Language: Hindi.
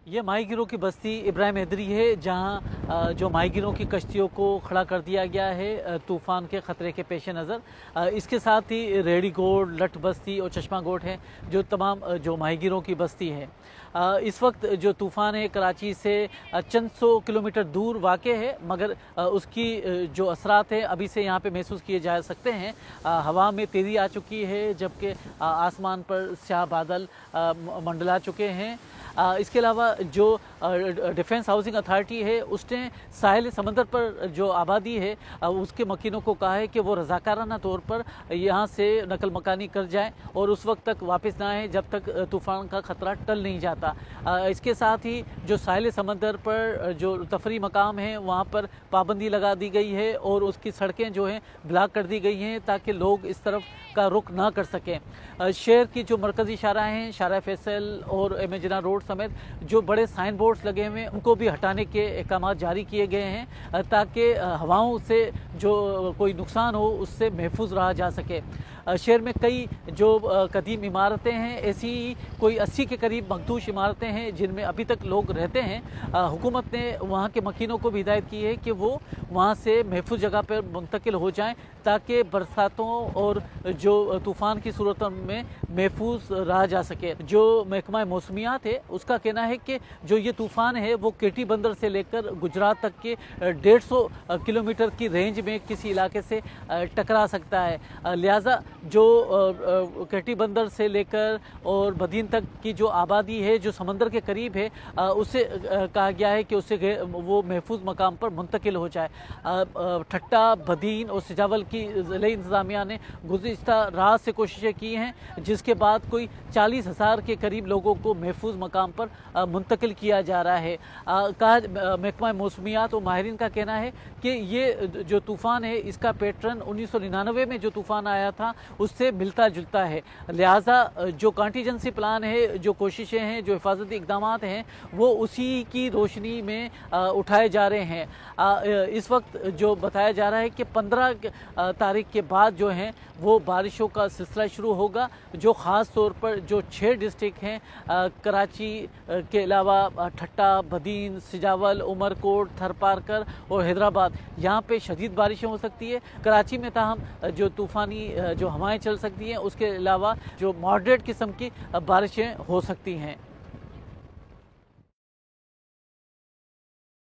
ये माहीगीरों की बस्ती इब्राहिम हैदरी है, जहां जो माहीगीरों की कश्तियों को खड़ा कर दिया गया है तूफ़ान के ख़तरे के पेश नज़र। इसके साथ ही रेडी गोड, लठ बस्ती और चश्मा गोड है, जो तमाम जो माहीगीरों की बस्ती है। इस वक्त जो तूफ़ान है कराची से चंद सौ किलोमीटर दूर वाक़े है, मगर उसकी जो असरात है अभी से यहाँ पे महसूस किए जा सकते हैं। हवा में तेज़ी आ चुकी है, जबकि आसमान पर स्याह बादल मंडला चुके हैं। इसके अलावा जो डिफेंस हाउसिंग अथॉरिटी है उसने साहिल समंदर पर जो आबादी है उसके मकीनों को कहा है कि वो रज़ाकाराना तौर पर यहाँ से नकल मकानी कर जाएं और उस वक्त तक वापस ना आएँ जब तक तूफ़ान का ख़तरा टल नहीं जाता। इसके साथ ही जो साहिल समंदर पर जो तफरी मकाम है वहाँ पर पाबंदी लगा दी गई है और उसकी सड़कें जो हैं ब्लॉक कर दी गई हैं ताकि लोग इस तरफ का रुख ना कर सकें। शहर की जो मरकज़ी शाहराह हैं, शाहराह फैसल और एमेजना रोड समेत जो बड़े साइन बोर्ड्स लगे हुए हैं उनको भी हटाने के अहकाम जारी किए गए हैं ताकि हवाओं से जो कोई नुकसान हो उससे महफूज रहा जा सके। शहर में कई जो कदीम इमारतें हैं, ऐसी कोई 80 के करीब मखदूश इमारतें हैं जिनमें अभी तक लोग रहते हैं। हुकूमत ने वहाँ के मकीनों को भी हिदायत की है कि वो वहाँ से महफूज जगह पर मुंतकिल हो जाएं ताकि बरसातों और जो तूफ़ान की सूरतों में महफूज रहा जा सके। जो महकमा मौसमियात है उसका कहना है कि जो ये तूफ़ान है वो केटी बंदर से लेकर गुजरात तक के 150 किलोमीटर की रेंज में किसी इलाके से टकरा सकता है। लिहाजा जो केटी बंदर से लेकर और बदीन तक की जो आबादी है जो समंदर के करीब है उसे कहा गया है कि उससे वो महफूज मकाम पर मुंतकिल हो जाए। ठट्टा, बदीन और सिजावल की ज़िले इंतज़ामिया ने गुज़िश्ता रात से कोशिशें की हैं, जिसके बाद कोई 40,000 के करीब लोगों को महफूज मकाम पर मुंतकिल किया जा रहा है। महकमा मौसमियात और माहिरीन का कहना है कि ये जो तूफ़ान है इसका पैटर्न 1999 में जो तूफ़ान आया था उससे मिलता जुलता है। लिहाजा जो कॉन्टीजेंसी प्लान है, जो कोशिशें हैं, जो हिफाजती इक़दाम हैं, वो उसी की रोशनी में उठाए जा रहे हैं। इस वक्त जो बताया जा रहा है कि 15 तारीख के बाद जो हैं वो बारिशों का सिलसिला शुरू होगा, जो ख़ास तौर पर जो 6 डिस्ट्रिक्ट हैं कराची के अलावा ठट्टा, बदीन, सिजावल, उमरकोट, थरपारकर और हैदराबाद, यहाँ पे शदीद बारिशें हो सकती है। कराची में ताहम जो तूफ़ानी जो हवाएं चल सकती हैं, उसके अलावा जो मॉडरेट किस्म की बारिशें हो सकती हैं।